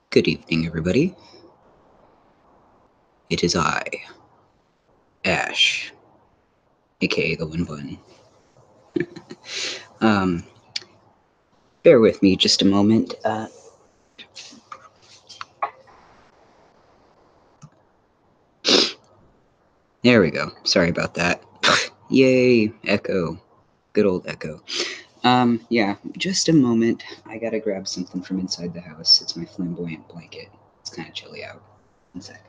Good evening, everybody. It is I, Ash, aka the Win Bun. Bear with me just a moment. There we go. Sorry about that. Yay, Echo. Good old Echo. Yeah, just a moment. I gotta grab something from inside the house. It's my flamboyant blanket. It's kind of chilly out. One sec.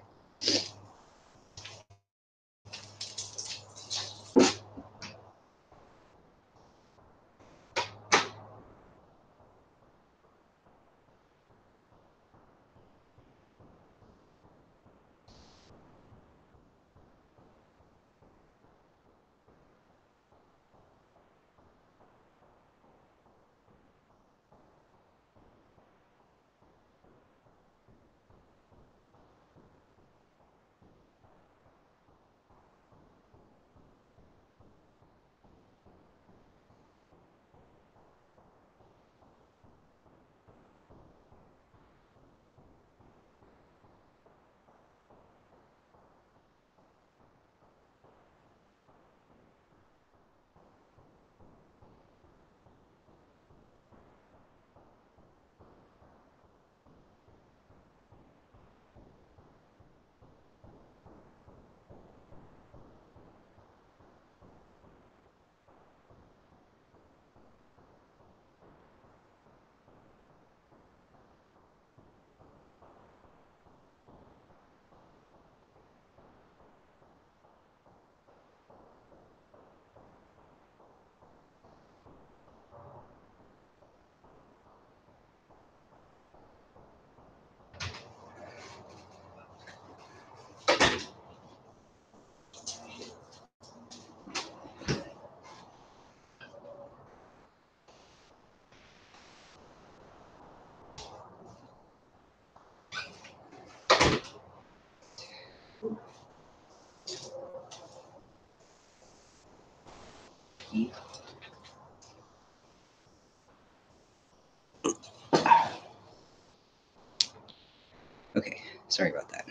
Okay, sorry about that.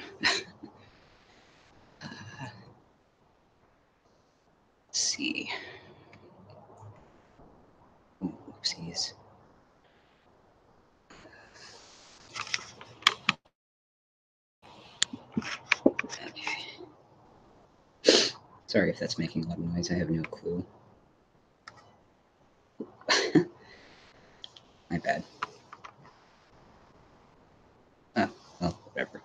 Let's see. Ooh, oopsies. Okay. Sorry if that's making a lot of noise. I have no clue. My bad. Oh, well, whatever.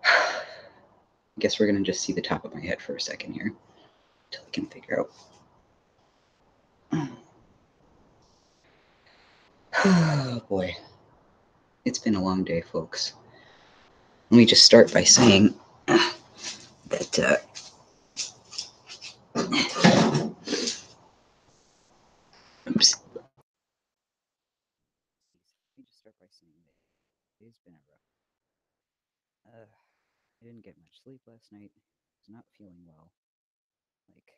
I guess we're gonna just see the top of my head for a second here until I can figure out. Oh boy. It's been a long day, folks. Let me just start by saying that oops. Let me just start by saying that today's been a rough. I didn't get much sleep last night. I was not feeling well. Like,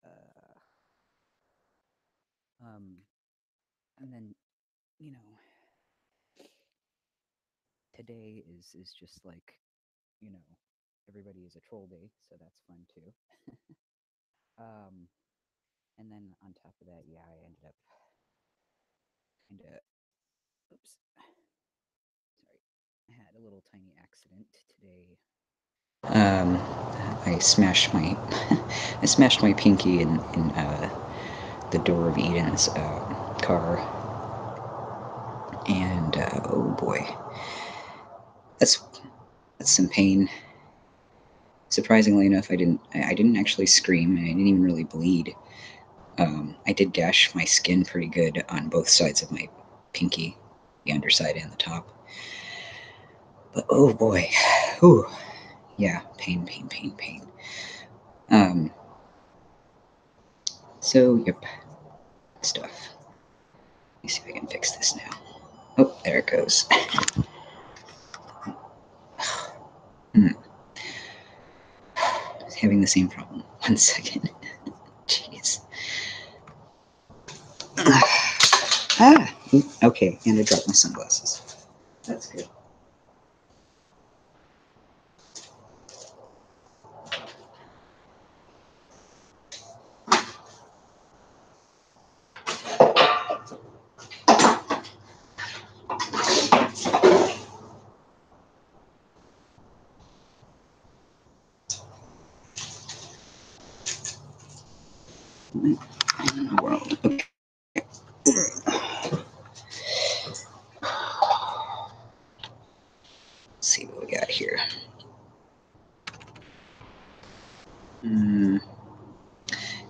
uh, and then you know, today is just like, you know, everybody is a troll day, so that's fun too. And then on top of that, yeah, I ended up kind of, oops, sorry, I had a little tiny accident today. I smashed my, I smashed my pinky in the door of Eden's car, and oh boy, that's some pain. Surprisingly enough, I didn't actually scream, and I didn't even really bleed. I did gash my skin pretty good on both sides of my pinky, the underside and the top. But oh boy, whew, yeah, pain. Um, so yep, stuff. Let me see if I can fix this now. Oh, there it goes. Having the same problem. 1 second. Jeez. Ah, okay, and I dropped my sunglasses. That's good. In the world. Okay. Let's see what we got here.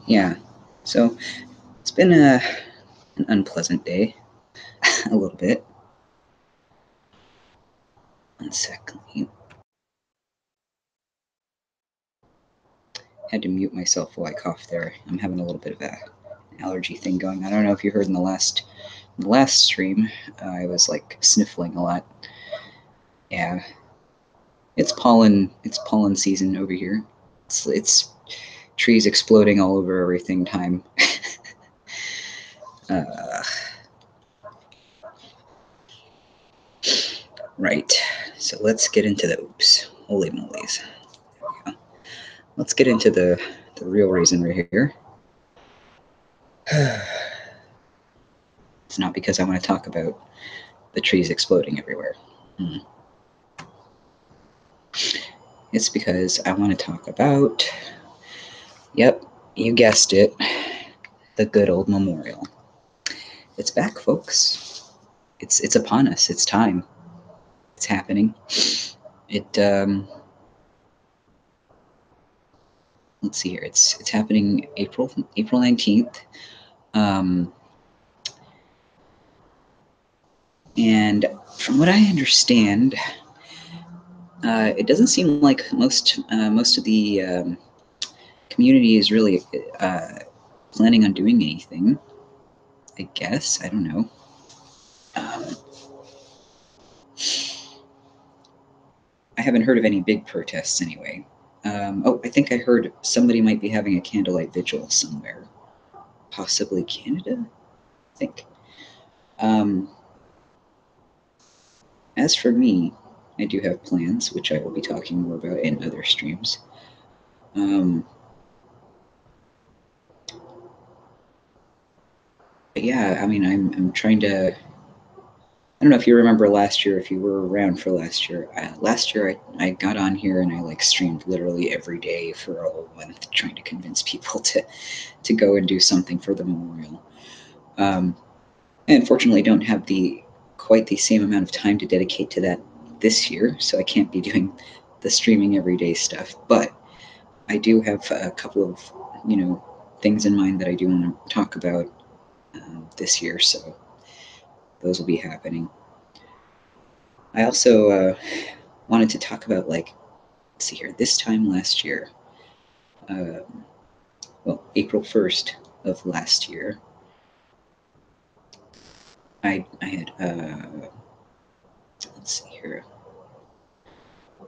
Yeah, so it's been an unpleasant day, a little bit. 1 second. Had to mute myself while I coughed there. I'm having a little bit of an allergy thing going. I don't know if you heard in the last stream, I was like sniffling a lot. Yeah, it's pollen season over here. It's trees exploding all over everything time. Right. So let's get into the oops. Holy moly's. There we go. Let's get into the real reason we're here. It's not because I want to talk about the trees exploding everywhere. It's because I want to talk about, yep, you guessed it, the good old memorial. It's back, folks. It's upon us. It's time. It's happening. It let's see here. It's happening April 19th. And from what I understand, it doesn't seem like most of the community is really planning on doing anything. I guess, I don't know. I haven't heard of any big protests anyway. Oh, I think I heard somebody might be having a candlelight vigil somewhere, possibly Canada, I think. As for me, I do have plans, which I will be talking more about in other streams. But yeah, I mean, I'm trying to. I don't know if you remember last year, if you were around for last year. Last year, I got on here and I like streamed literally every day for a whole month, trying to convince people to go and do something for the memorial. I unfortunately don't have quite the same amount of time to dedicate to that this year, so I can't be doing the streaming everyday stuff. But I do have a couple of things in mind that I do want to talk about this year, so those will be happening. I also wanted to talk about, like, let's see here, this time last year, well, April 1st of last year, I had, let's see here,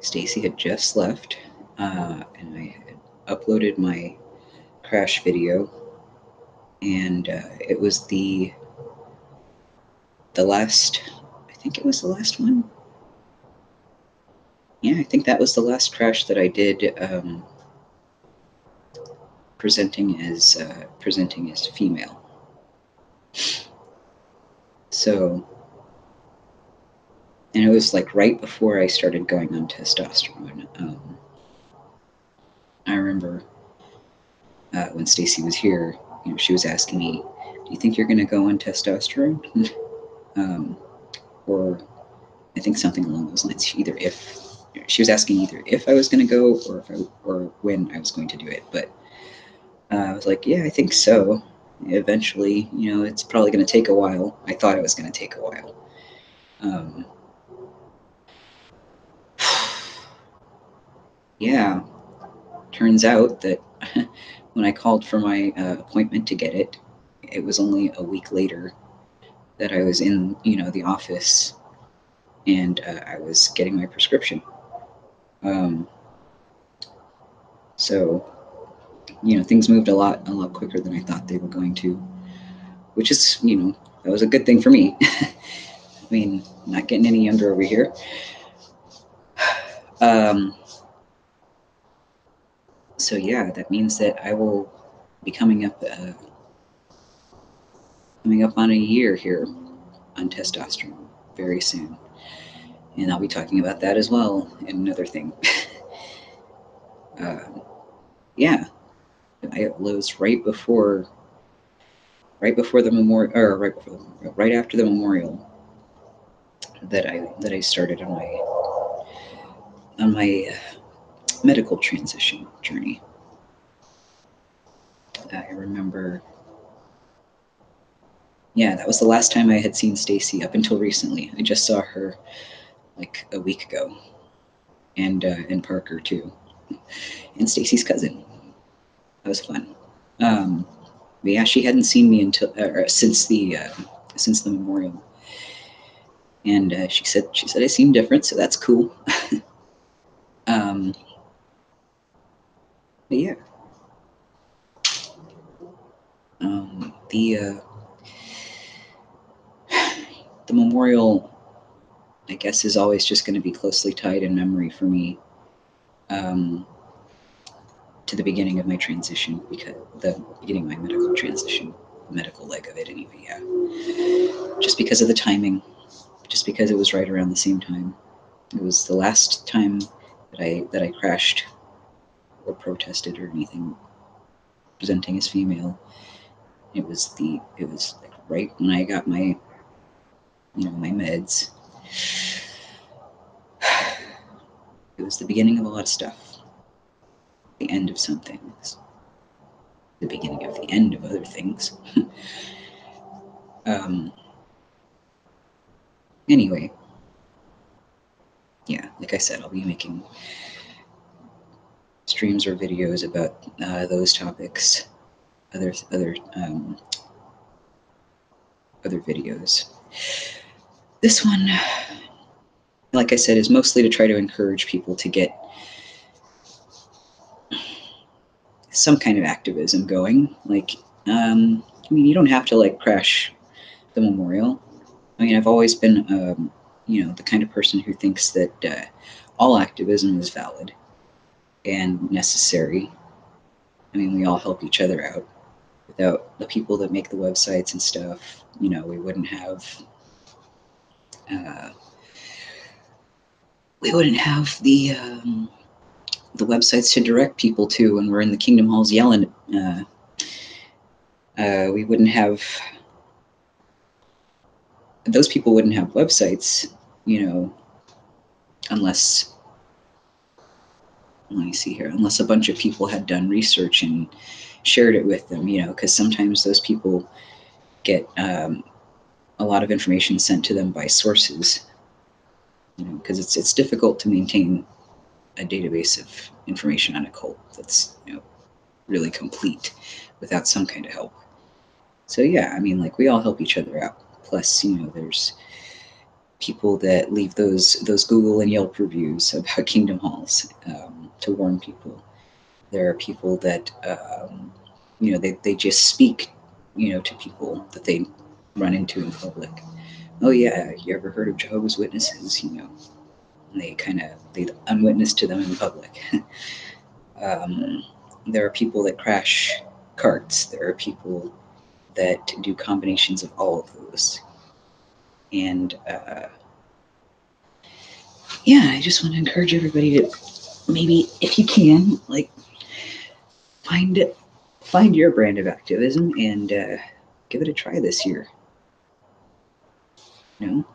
Stacy had just left, and I had uploaded my crash video, and it was the last, I think it was the last one. Yeah, I think that was the last crash that I did, presenting as female. So, and it was like right before I started going on testosterone. I remember when Stacy was here, she was asking me, "Do you think you're going to go on testosterone?" Or I think something along those lines. She was asking either if I was going to go or when I was going to do it. But I was like, yeah, I think so. Eventually, it's probably going to take a while. I thought it was going to take a while. Yeah, turns out that when I called for my appointment to get it, it was only a week later that I was in, the office, and I was getting my prescription. So, things moved a lot quicker than I thought they were going to, which is, was a good thing for me. I mean, not getting any younger over here. So yeah, that means that I will be coming up on a year here on testosterone very soon, and I'll be talking about that as well in another thing. Yeah, it was right before the memorial, or right after the memorial, that I started on my medical transition journey. I remember, yeah, that was the last time I had seen Stacy up until recently. I just saw her like a week ago, and Parker too, and Stacy's cousin. That was fun. But yeah, she hadn't seen me until since the memorial, and she said I seemed different, so that's cool. But yeah, the memorial, I guess, is always just going to be closely tied in memory for me, to the beginning of my transition, because the beginning of my medical transition, medical leg of it anyway. Yeah, just because of the timing, just because it was right around the same time. It was the last time that I crashed or protested or anything presenting as female. It was like right when I got my my meds. It was the beginning of a lot of stuff. The end of some things. The beginning of the end of other things. Anyway, yeah, like I said, I'll be making streams or videos about those topics, other videos. This one, like I said, is mostly to try to encourage people to get some kind of activism going. Like, I mean, you don't have to like crash the memorial. I mean, I've always been, the kind of person who thinks that all activism is valid and necessary. I mean, we all help each other out. Without the people that make the websites and stuff, we wouldn't have the websites to direct people to when we're in the Kingdom Halls yelling. We wouldn't have those people wouldn't have websites, unless, let me see here, unless a bunch of people had done research and shared it with them, because sometimes those people get a lot of information sent to them by sources, because it's difficult to maintain a database of information on a cult that's really complete without some kind of help. So yeah, I mean, like, we all help each other out. Plus, there's people that leave those Google and Yelp reviews about Kingdom Halls, to warn people. There are people that they just speak to people that they run into in public. Oh yeah, you ever heard of Jehovah's Witnesses? And they unwitness to them in public. There are people that crash carts. There are people that do combinations of all of those. And yeah, I just want to encourage everybody to, maybe, if you can, like, find your brand of activism and give it a try this year. You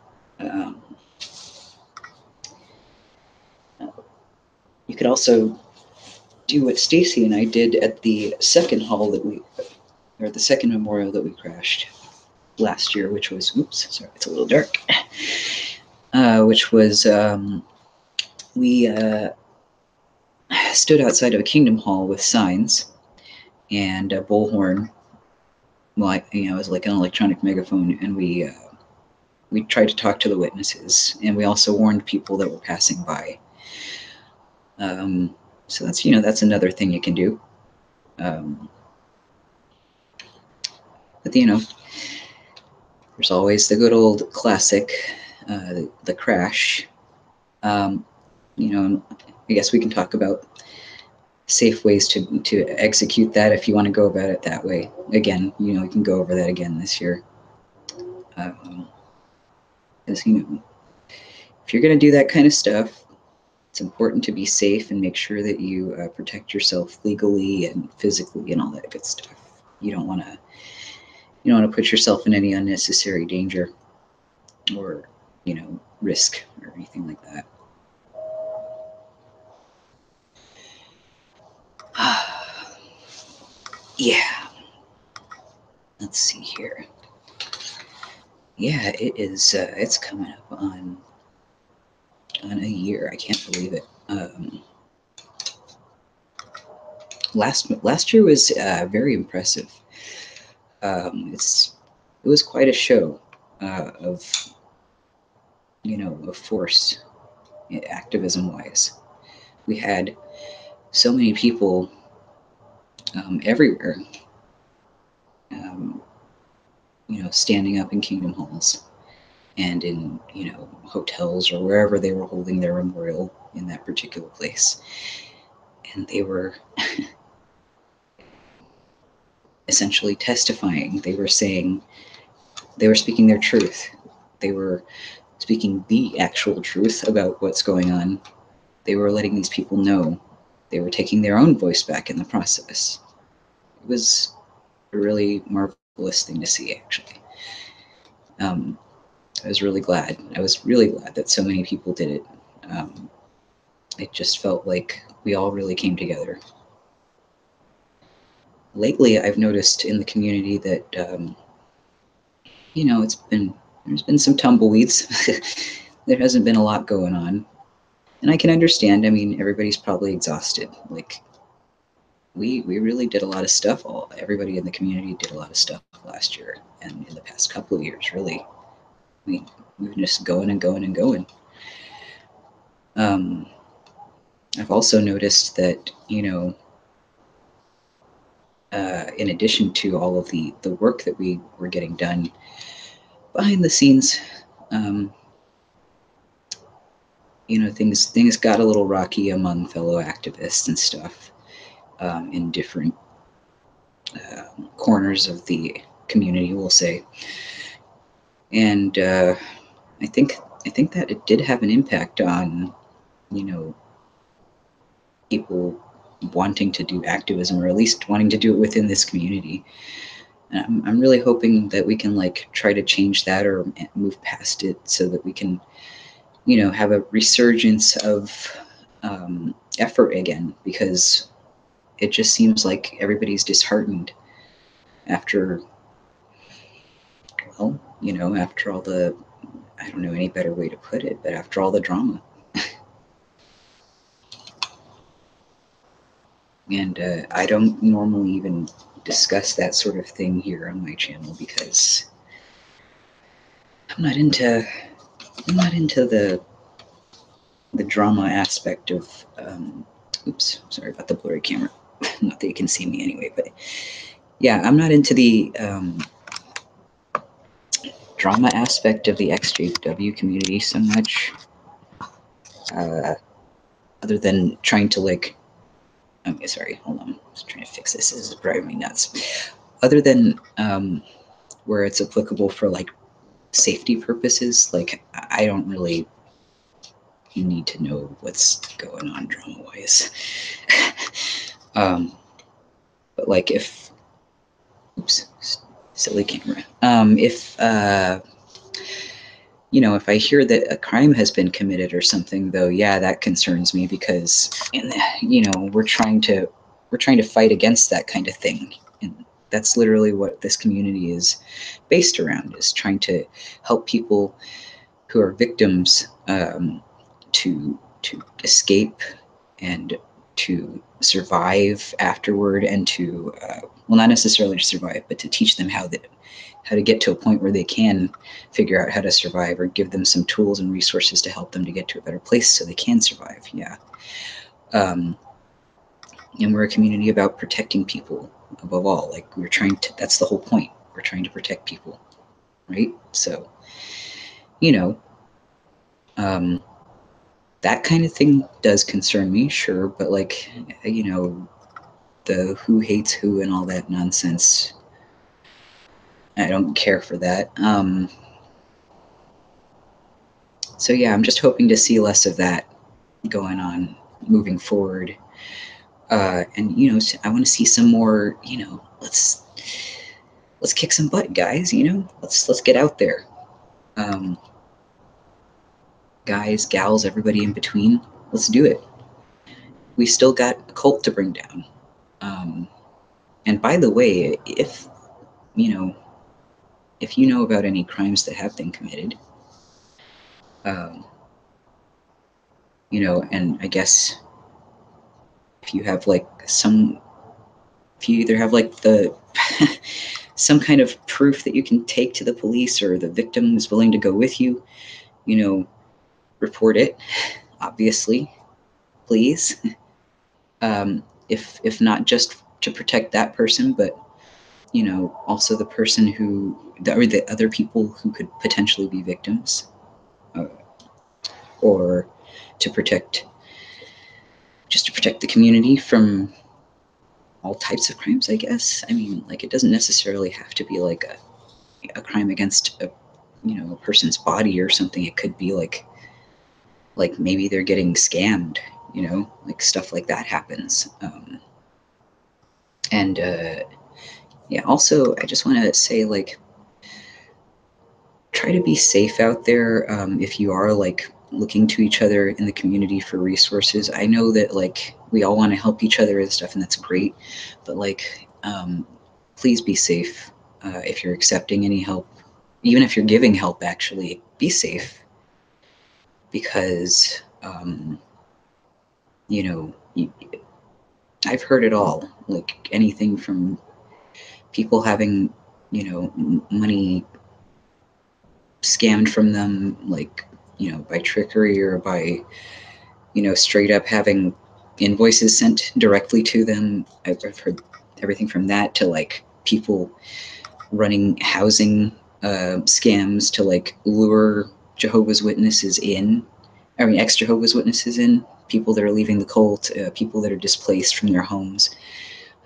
could also do what Stacy and I did at the second the second memorial that we crashed last year, which was, oops, sorry, it's a little dark. Which was, we stood outside of a Kingdom Hall with signs and a bullhorn. Well, it was like an electronic megaphone, and we tried to talk to the witnesses, and we also warned people that were passing by. So that's another thing you can do. But There's always the good old classic, the crash. Um, I guess we can talk about safe ways to execute that if you want to go about it that way. Again, we can go over that again this year. Because, if you're going to do that kind of stuff, it's important to be safe and make sure that you protect yourself legally and physically and all that good stuff. You don't want to put yourself in any unnecessary danger or, risk or anything like that. Yeah. Let's see here. Yeah, it is. It's coming up on a year. I can't believe it. Last year was very impressive. It was quite a show of of force, activism wise. We had so many people everywhere, um, standing up in kingdom halls and in hotels or wherever they were holding their memorial in that particular place, and they were essentially testifying. They were speaking their truth. They were speaking the actual truth about what's going on. They were letting these people know. They were taking their own voice back in the process. It was a really marvelous thing to see, actually. I was really glad. I was really glad that so many people did it. It just felt like we all really came together. Lately, I've noticed in the community that there's been some tumbleweeds. There hasn't been a lot going on, and I can understand. I mean, everybody's probably exhausted. Like we really did a lot of stuff. Everybody in the community did a lot of stuff last year, and in the past couple of years, really. We've been just going and going and going. I've also noticed that in addition to all of the work that we were getting done behind the scenes, um, things got a little rocky among fellow activists and stuff in different corners of the community, we'll say. And I think that it did have an impact on people wanting to do activism, or at least wanting to do it within this community. And I'm really hoping that we can try to change that or move past it so that we can have a resurgence of effort again, because it just seems like everybody's disheartened after, well, after all the, I don't know any better way to put it, but after all the drama. And I don't normally even discuss that sort of thing here on my channel because I'm not into the drama aspect of oops, sorry about the blurry camera. Not that you can see me anyway, but yeah, I'm not into the drama aspect of the Ex-JW community so much, other than trying to okay, sorry, hold on, I was trying to fix this. This is driving me nuts. Other than where it's applicable for safety purposes, I don't really need to know what's going on drama wise. But if, oops, silly camera. If I hear that a crime has been committed or something, though, yeah, that concerns me because, we're trying to fight against that kind of thing. And that's literally what this community is based around, is trying to help people who are victims to escape and to survive afterward, and to well, not necessarily to survive, but to teach them how to get to a point where they can figure out how to survive, or give them some tools and resources to help them to get to a better place so they can survive. Yeah. And we're a community about protecting people above all. That's the whole point. We're trying to protect people. right? So, you know, um, that kind of thing does concern me, sure, but like, the who hates who and all that nonsense, I don't care for that. So yeah, I'm just hoping to see less of that going on moving forward. And I want to see some more. Let's kick some butt, guys. Let's get out there. Um, Guys, gals, everybody in between. Let's do it. We still got a cult to bring down. And by the way, you know if you know about any crimes that have been committed, um, and I guess if you have like if you either have like the some kind of proof that you can take to the police, or the victim is willing to go with you, report it, obviously, please. If not just to protect that person, but also the person or the other people who could potentially be victims, uh, or to protect the community from all types of crimes, I guess. I mean, like, it doesn't necessarily have to be like a crime against a person's body or something. It could be like maybe they're getting scammed, like stuff like that happens. And yeah, also, I just want to say, like, try to be safe out there. If you are like looking to each other in the community for resources, I know that like we all want to help each other and stuff, and that's great, but like, please be safe. If you're accepting any help, even if you're giving help, actually be safe, because you know I've heard it all, like anything from people having money scammed from them, like by trickery, or by straight up having invoices sent directly to them. I've heard everything from that to like people running housing scams to like lure Jehovah's Witnesses in. I mean, ex-Jehovah's Witnesses in, people that are leaving the cult, people that are displaced from their homes,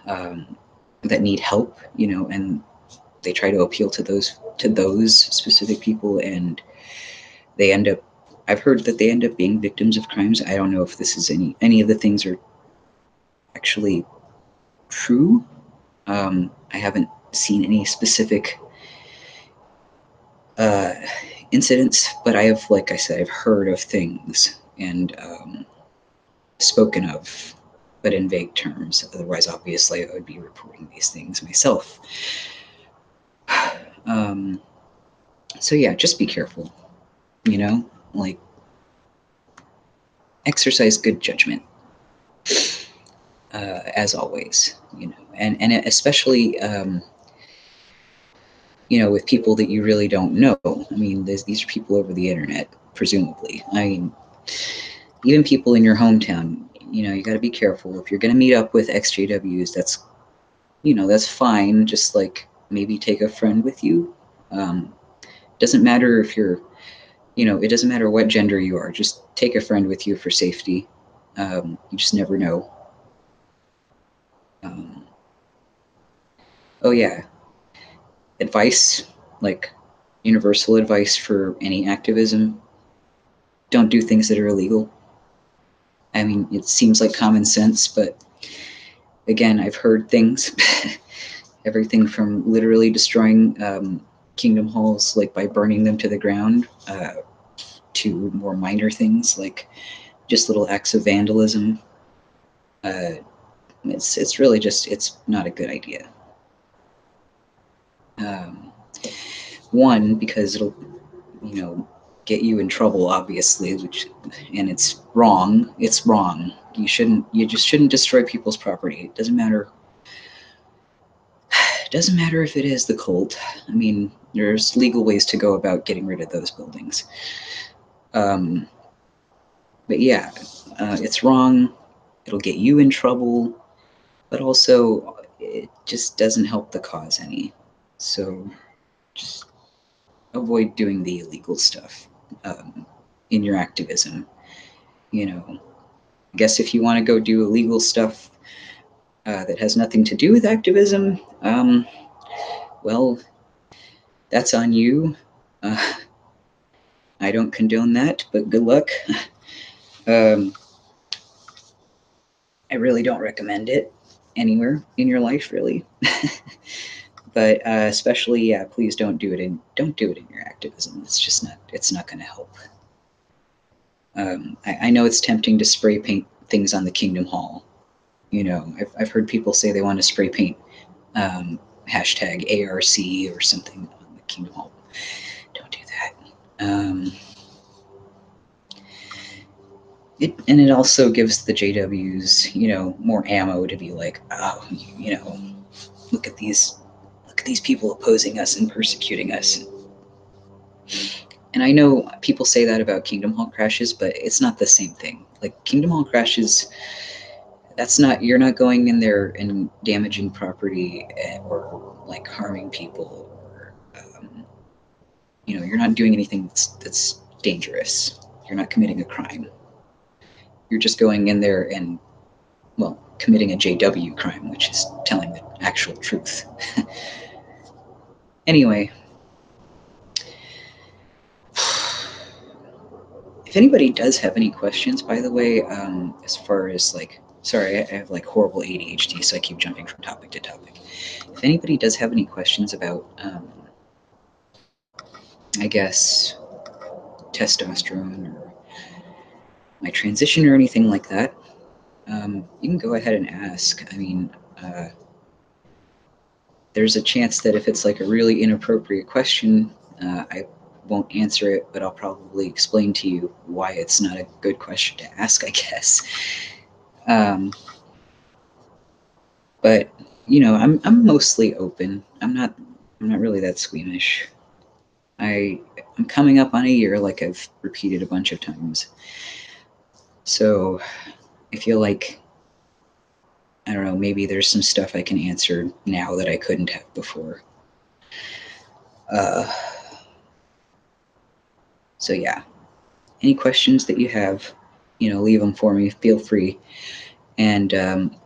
that need help, and they try to appeal to those specific people, and they end up. I've heard that they end up being victims of crimes. I don't know if this is any of the things are actually true. I haven't seen any specific uh, incidents, but I have, like I said, I've heard of things, and spoken of, but in vague terms. Otherwise, obviously, I would be reporting these things myself. Um, so yeah, just be careful. Like, exercise good judgment, as always. And especially with people that you really don't know. I mean, these are people over the internet, presumably. I mean, even people in your hometown. You got to be careful. If you're going to meet up with Ex-JWs, that's fine. Just like maybe take a friend with you. Doesn't matter if you're, it doesn't matter what gender you are. Just take a friend with you for safety. You just never know. Um, oh yeah, advice, like universal advice for any activism: don't do things that are illegal. I mean, it seems like common sense, but again, I've heard things, everything from literally destroying kingdom halls, like by burning them to the ground, to more minor things like just little acts of vandalism. Uh, it's really just, it's not a good idea. Um, One, because it'll get you in trouble, obviously, and it's wrong. It's wrong. You just shouldn't destroy people's property. It doesn't matter if it is the cult. I mean, there's legal ways to go about getting rid of those buildings. um, but yeah, it's wrong. It'll get you in trouble, but also it just doesn't help the cause any. So just avoid doing the illegal stuff in your activism. You know, I guess if you want to go do illegal stuff that has nothing to do with activism, well, that's on you. I don't condone that, but good luck. I really don't recommend it anywhere in your life, really. But especially, yeah, please don't do it in your activism. It's just not. It's not going to help. I know it's tempting to spray paint things on the Kingdom Hall. You know, I've heard people say they want to spray paint hashtag ARC or something on the Kingdom Hall. Don't do that. It also gives the JWs, you know, more ammo to be like, oh, you know, look at these people opposing us and persecuting us. And I know people say that about Kingdom Hall crashes, but it's not the same thing. Like Kingdom Hall crashes, that's not, you're not going in there and damaging property or like harming people, or you know, you're not doing anything that's dangerous. You're not committing a crime. You're just going in there and, well, committing a JW crime, which is telling the actual truth. Anyway, if anybody does have any questions, by the way, as far as like, sorry, I have like horrible ADHD, so I keep jumping from topic to topic. If anybody does have any questions about, I guess, testosterone or my transition or anything like that, you can go ahead and ask. I mean, there's a chance that if it's like a really inappropriate question, I won't answer it, but I'll probably explain to you why it's not a good question to ask, I guess. But you know, I'm mostly open. I'm not really that squeamish. I'm coming up on a year, like I've repeated a bunch of times. So I feel like, I don't know, maybe there's some stuff I can answer now that I couldn't have before. So yeah, any questions that you have, you know, leave them for me. Feel free, and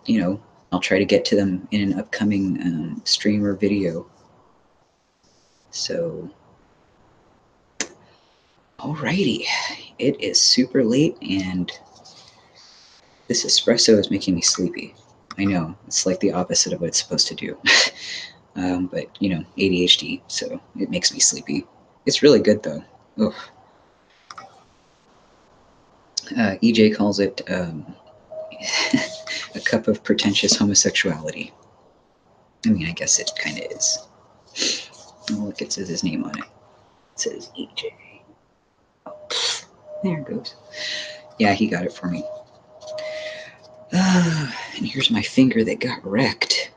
you know, I'll try to get to them in an upcoming stream or video. So, alrighty, it is super late, and this espresso is making me sleepy. I know, it's like the opposite of what it's supposed to do. But, you know, ADHD, so it makes me sleepy. It's really good, though. Ugh. EJ calls it a cup of pretentious homosexuality. I mean, I guess it kind of is. Oh, look, it says his name on it. It says EJ. Oh, there it goes. Yeah, he got it for me. And here's my finger that got wrecked.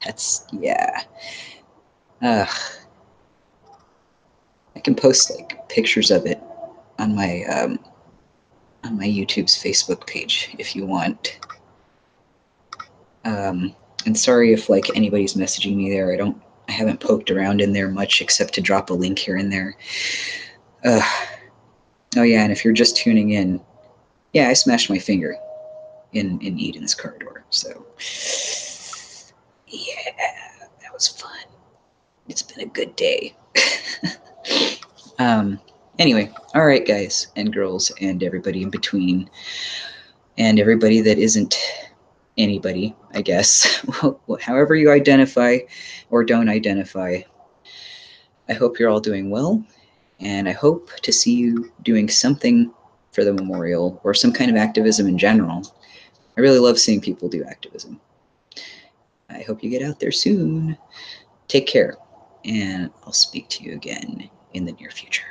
That's, yeah. I can post like pictures of it on my YouTube's Facebook page if you want. And sorry if like anybody's messaging me there. I haven't poked around in there much except to drop a link here and there. Oh yeah, and if you're just tuning in, yeah, I smashed my finger in Eden's car door. So yeah, that was fun. It's been a good day. Anyway, all right, guys and girls and everybody in between, and everybody that isn't anybody, I guess. However you identify or don't identify, I hope you're all doing well, and I hope to see you doing something for the memorial or some kind of activism in general. I really love seeing people do activism. I hope you get out there soon. Take care, and I'll speak to you again in the near future.